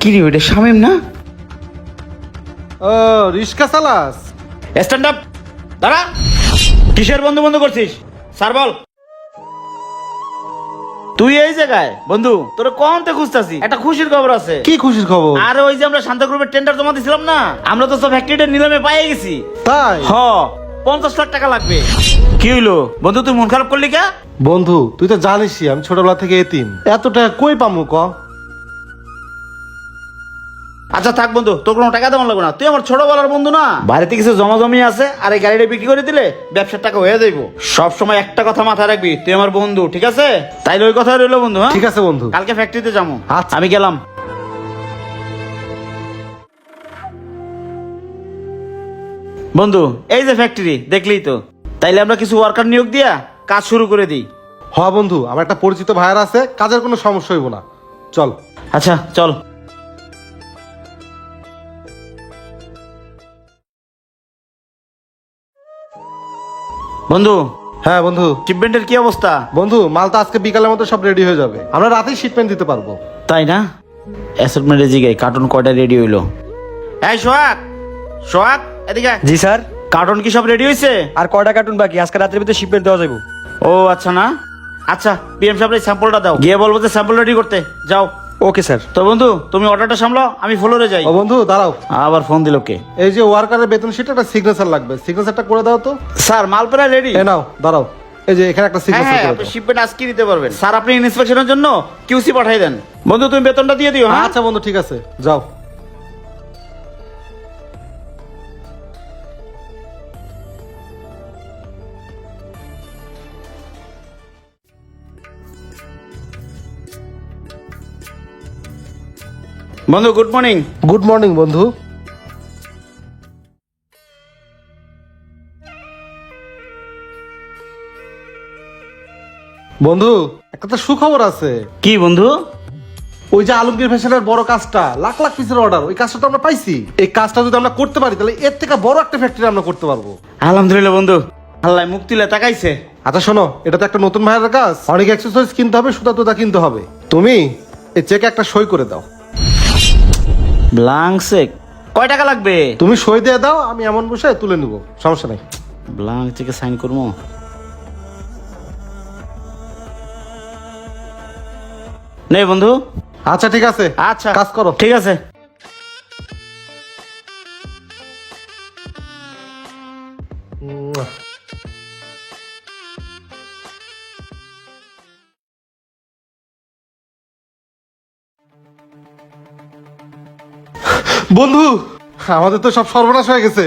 কি রে ওইটা শামিম না? ও রিস্কা চালাস? স্ট্যান্ড আপ, দাঁড়া। কিসের বন্ধু বন্ধু করছিস? স্যার বল। তুই এই জায়গায় বন্ধু, তোর কোনতে খুঁজতাছি? একটা খুশির খবর আছে। কি খুশির খবর? আর ওই যে আমরা শান্ত গ্রুপের টেন্ডার জমা দিছিলাম না, আমরা তো সব ফ্যাক্টরিটা নিলামে পাইয়ে গেছি। তাই? হ, 50 লাখ টাকা লাগবে। কি হইলো বন্ধু, তুই মন খারাপ করলি কে? বন্ধু তুই তো জানিসই আমি ছোটবেলা থেকে এতিম, এত টাকা কই পামু ক? আচ্ছা থাক বন্ধু, তোর কোনো টাকা দেওয়া লাগবে না, তুই আমার ছোটবেলার বন্ধু না। বাড়িতে কিছু জমা জমি আছে, আর এই গাড়িটা বিক্রি করে দিলে ব্যবসার টাকা হয়ে যাইব। সব সময় একটা কথা মাথায় রাখবি, তুই আমার বন্ধু, ঠিক আছে? তাইলে ওই কথা রইলো বন্ধু। হ্যাঁ ঠিক আছে বন্ধু। কালকে ফ্যাক্টরিতে যাবো। আচ্ছা। আমি গেলাম। বন্ধু এই যে ফ্যাক্টরি দেখলি তো, তাইলে আমরা কিছু ওয়ার্কার নিয়োগ দিয়া কাজ শুরু করে দিই। হ বন্ধু, আমার একটা পরিচিত ভাইয়ার আছে, কাজের কোনো সমস্যা হইব না, চল। আচ্ছা চল। বন্ধু হ্যাঁ বন্ধু। শিপমেন্টের কি অবস্থা? বন্ধু মাল তো আজকে বিকালের মধ্যে সব রেডি হয়ে যাবে, আমরা রাতেই শিপমেন্ট দিতে পারবো। তাই না? অ্যাসেটমেন্টের জিগায় কার্টুন কয়টা রেডি হইলো? এই সোহাগ, সোহাগ এদিকে আয়। জি স্যার। কার্টুন কি সব রেডি হয়েছে? আর কয়টা কার্টুন বাকি? আজকে রাতের ভিতরে শিপমেন্ট দেওয়া যাবে। ও আচ্ছা না, আচ্ছা পিএম সাহেব এই স্যাম্পলটা দাও, গিয়ে বলবো যে স্যাম্পল রেডি করতে যাও। Okay sir. তো বন্ধু তুমি অর্ডারটা সামলাও, আমি ফ্লোরে যাই। ও বন্ধু দাঁড়াও, আবার ফোন দিল কে? এই যে ওয়ার্কারের বেতন শিটে একটা সিগনেচার লাগবে, সিগনেচারটা করে দাও তো। স্যার মাল প্রায় রেডি। এ নাও দাঁড়াও, এই যে এখানে একটা হ্যাঁ সিগনেচার হ্যাঁ, করে আপনি দাও। শিপমেন্ট আজকে দিতে পারবেন। স্যার আপনি ইন্সপেকশনের জন্য কিউসি পাঠিয়ে দেন। বন্ধু তুমি বেতনটা দিয়ে দিও। হ্যাঁ আচ্ছা বন্ধু ঠিক আছে, যাও। বন্ধু গুড মর্নিং। গুড মর্নিং বন্ধু। বন্ধু একটা তো সুখবর আছে। কি বন্ধু? ওই যে আলমগীর ফ্যাশনের বড় কাজটা, লাখ লাখ পিসের অর্ডার, ওই কাজটা তো আমরা পাইছি। এই কাজটা যদি আমরা করতে পারি তাহলে এর থেকে বড় একটা ফ্যাক্টরি আমরা করতে পারবো। আলহামদুলিল্লাহ বন্ধু, আল্লাহ মুক্তিলে তাকাইছে। আচ্ছা শোনো, এটা তো একটা নতুন ভাইয়ের কাজ, অনেক এক্সারসাইজ কিনতে হবে, সুতা তুতা কিনতে হবে। তুমি এই চেকে একটা সই করে দাও। ব্লাঙ্ক চেক কয় টাকা লাগবে? তুমি সই দিয়ে দাও, আমি এমন বসে তুলে নিব, সমস্যা নাই। ব্লাঙ্ক চেকে সাইন করবো। নেই বন্ধু। আচ্ছা ঠিক আছে, আচ্ছা কাজ করো। ঠিক আছে। বন্ধু আমাদের তো সব সর্বনাশ হয়ে গেছে।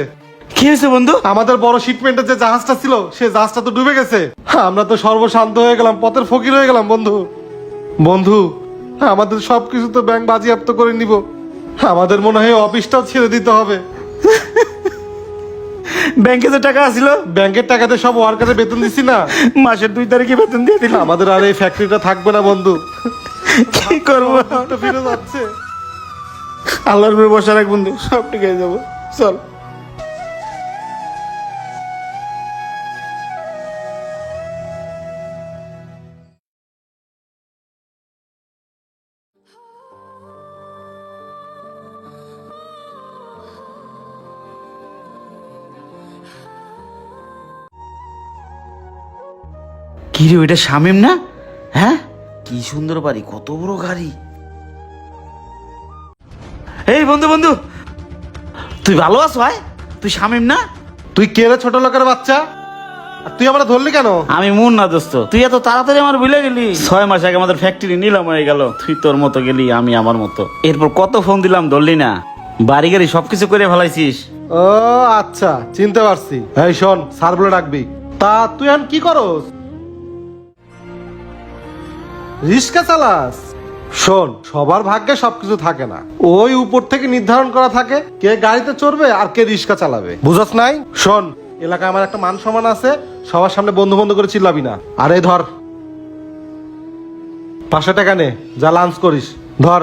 কি হয়েছে বন্ধু? আমাদের বড় শিপমেন্টের যে জাহাজটা ছিল, সে জাহাজটা তো ডুবে গেছে। আমরা তো সর্বশান্ত হয়ে গেলাম, পথের ফকির হয়ে গেলাম বন্ধু। বন্ধু আমাদের সবকিছু তো ব্যাংক বাজেয়াপ্ত করে নিব, আমাদের মনে হয় অফিসটাও ছেড়ে দিতে হবে। ব্যাংকে যে টাকা আছিল, ব্যাংকের টাকাতে সব ওয়ার্কারের বেতন দিছি না, মাসের 2 তারিখে বেতন দিয়ে দিলাম। আমাদের আর এই ফ্যাক্টরিটা থাকবে না বন্ধু। কি করবো? তো ফিরে যাচ্ছে। আল্লাহর উপরে বসা রাখ বন্ধু, সব ঠিক হয়ে যাবো, চল। কি রে ওইটা শামিম না? হ্যাঁ কি সুন্দর বাড়ি, কত বড় গাড়ি। এই বন্ধু বন্ধু, তুই ভালো আছো? ভাই তুই শামিম না? তুই কে রে ছোট লোকের বাচ্চা? আর তুই আমরা ধরলি কেন? আমি মুন না দোস্ত, তুই এত তাড়াতাড়ি আমার ভুলে গেলি। 6 মাস আগে আমাদের ফ্যাক্টরি নিলাম হয়ে গেল, তুই তোর মতো গেলি, আমি আমার মতো। এরপর কত ফোন দিলাম, ধরলি না। বাড়ি গাড়ি সবকিছু করে ফেলাইছিস। ও আচ্ছা চিনতে পারছি। এই শোন, স্যার বলে ডাকবি। তা তুই এখন কি করস? রিক্সা চালাস? শোন, সবার ভাগ্যে সবকিছু থাকে না, ওই উপর থেকে নির্ধারণ করা থাকে কে গাড়িতে চড়বে আর কে রিক্সা চালাবে, বুঝছ নাই? শোন, এলাকায় আমার একটা মান সম্মান আছে, সবার সামনে বন্ধু বন্ধু করে চিল্লাবি না। আরে ধর 500 টাকা নে, যা লাঞ্চ করিস, ধর।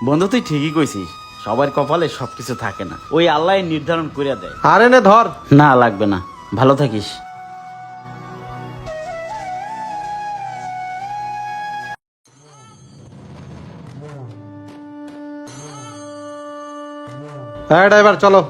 বন্ধু তুই ঠিকই কইছিস, সবার কপালে সবকিছু থাকে না, ওই আল্লাহ নির্ধারণ করে দেয়। আরে নে ধর। না লাগবে না, ভালো থাকিস। হ্যাঁ ড্রাইভার চলো।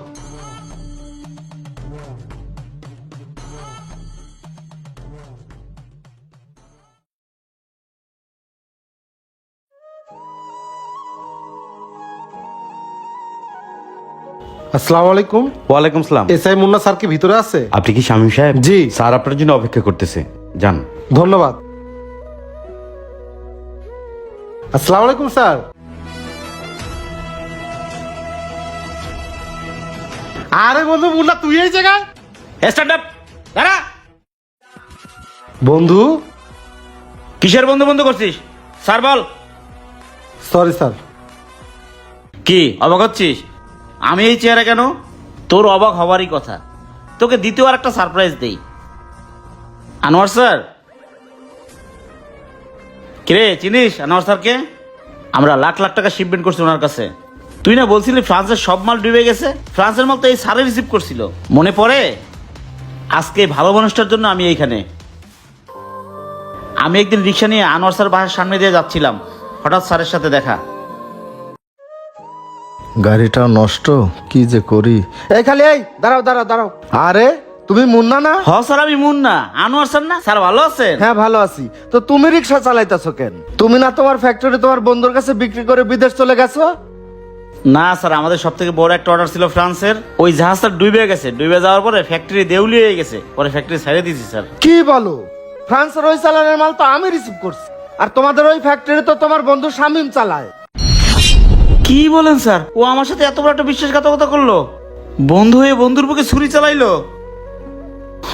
আসসালামু আলাইকুম। ওয়ালাইকুম সালাম। এসআই মুন্না স্যার কি ভিতরে আছে? আপনি কি শামীম সাহেব? জি। স্যার আপনার জন্য অপেক্ষা করতেছে, যান। ধন্যবাদ। আসসালামু আলাইকুম স্যার। আরে বন্ধু মুন্না তুই এই জায়গায়? স্টার্ট আপ, দাঁড়া। বন্ধু। কিসের বন্ধু বন্ধু করছিস? স্যার বল। Sorry sir. কি অবাক হচ্ছিস? আমি এই চেহারা কেন? তোর অবাক হবারই কথা। তোকে দ্বিতীয় আর একটা সারপ্রাইজ দেই। আনোয়ার স্যার। কিরে চিনিস আনোয়ার স্যারকে? আমরা লাখ লাখ টাকা শিপমেন্ট করছি ওনার কাছে। তুই না বলছিলি ফ্রান্সের সব মাল ডুবে গেছে? ফ্রান্সের মাল তো এই স্যারে রিসিভ করছিল, মনে পড়ে? আজকে এই ভালো মানুষটার জন্য আমি এইখানে। আমি একদিন রিক্সা নিয়ে আনোয়ার স্যার বাসার সামনে দিয়ে যাচ্ছিলাম, হঠাৎ স্যারের সাথে দেখা। গাড়িটা নষ্ট, কি যে করি। এই খালি এই দাঁড়াও দাঁড়াও দাঁড়াও। আরে তুমি মুন্না না? হ স্যার আমি মুন্না। আনোয়ার স্যার না? স্যার ভালো আছেন? হ্যাঁ ভালো আছি। তো তুমি রিক্সা চালাইতেছো কেন? তুমি না তোমার ফ্যাক্টরি তোমার বন্ধুর কাছে বিক্রি করে বিদেশ চলে গেছো? না স্যার, আমাদের সব থেকে বড় একটা অর্ডার ছিল ফ্রান্সের। ওই জাহাজটা ডুবে গেছে, ডুবে যাওয়ার পরে ফ্যাক্টরি দেউলি হয়ে গেছে, পরে ফ্যাক্টরি ছেড়ে দিয়েছি স্যার। কি বলো? ফ্রান্সের ওই চালানের মাল তো আমি রিসিভ করছি, আর তোমাদের ওই ফ্যাক্টরি তো তোমার বন্ধু শামীম চালায়। কি বলেন স্যার? ও আমার সাথে এত বড় একটা বিশ্বাসঘাতকতা করলো? বন্ধু হয়ে বন্ধুর বুকে ছুরি চালাইলো?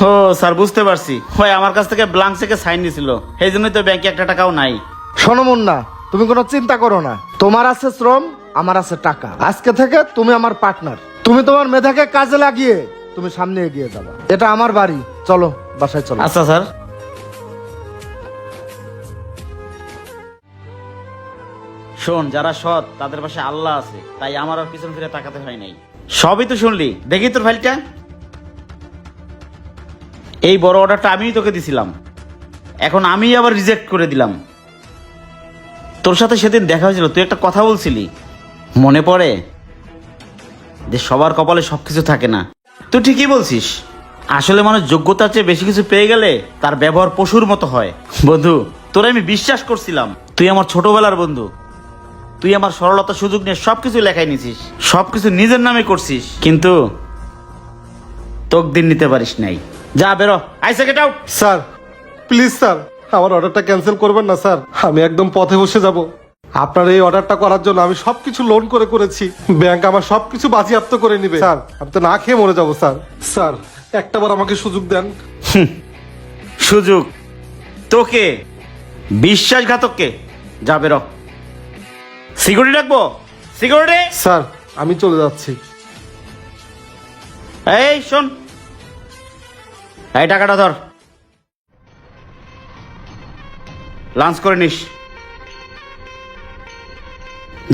ও স্যার বুঝতে পারছি, হয় আমার কাছ থেকে ব্লাঙ্ক চেকে সাইন নিয়েছিল, সেই জন্যই তো ব্যাংকে একটা টাকাও নাই। শোনো মুন্না, তুমি কোনো চিন্তা করো না। তোমার আছে শ্রম, আমার আছে টাকা। আজকে থেকে তুমি আমার পার্টনার। তুমি তোমার মেধাকে কাজে লাগিয়ে তুমি সামনে এগিয়ে যাবা। এটা আমার বাড়ি, চলো বাসায় চলো। আচ্ছা স্যার। শোন, যারা সৎ তাদের পাশে আল্লাহ আছে, তাই আমার আর পিছন ফিরে তাকাতে হয় নাই। সবই তো শুনলি, দেখি তোর ফাইলটা। এই বড় অর্ডারটা আমিই তোকে দিছিলাম, এখন আমি আবার রিজেক্ট করে দিলাম। তোর সাথে সেদিন দেখা হয়েছিল, তুই একটা কথা বলছিলি, মনে পড়ে? যে সবার কপালে সবকিছু থাকে না। তুই ঠিকই বলছিস, আসলে মানুষ যোগ্যতার চেয়ে বেশি কিছু পেয়ে গেলে তার ব্যবহার পশুর মতো হয়। বন্ধু, তোরে আমি বিশ্বাস করছিলাম, তুই আমার ছোটবেলার বন্ধু। তুই আমার সরলতা সুযোগ নিয়ে সবকিছু লেখাই নিছিস, সবকিছু নিজের নামে করছিস, কিন্তু তকদির নিতে পারিস নাই। যা বেরো, আইসা get out. Sir please sir, আমার অর্ডারটা ক্যান্সেল করবেন না স্যার। আমি একদম পথে বসে যাব। আপনার এই অর্ডারটা করার জন্য আমি সবকিছু লোন করে করেছি। ব্যাংক আমার সবকিছু বাজেয়াপ্ত করে নিবে স্যার। আমি তো না খেয়ে মরে যাবো স্যার। স্যার একটাবার আমাকে সুযোগ দেন। সুযোগ তোকে? বিশ্বাসঘাতককে? যা বেরো। সিকিউরিটি রাখবো? সিকিউরিটি? স্যার আমি চলে যাচ্ছি। এই শোন, এই টাকাটা ধর, লাঞ্চ করে নিস,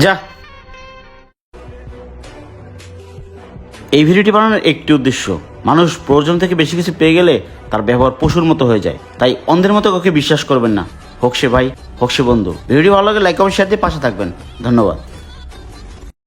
যা। এই ভিডিওটি বানানোর একটি উদ্দেশ্য, মানুষ প্রয়োজন থেকে বেশি কিছু পেয়ে গেলে তার ব্যবহার পশুর মতো হয়ে যায়, তাই অন্ধের মতো কাউকে বিশ্বাস করবেন না, হোক সে ভাই হোক সে বন্ধু। ভিডিও ভালো লাগে লাইক কমেন্ট শেয়ার দিয়ে পাশে থাকবেন। ধন্যবাদ।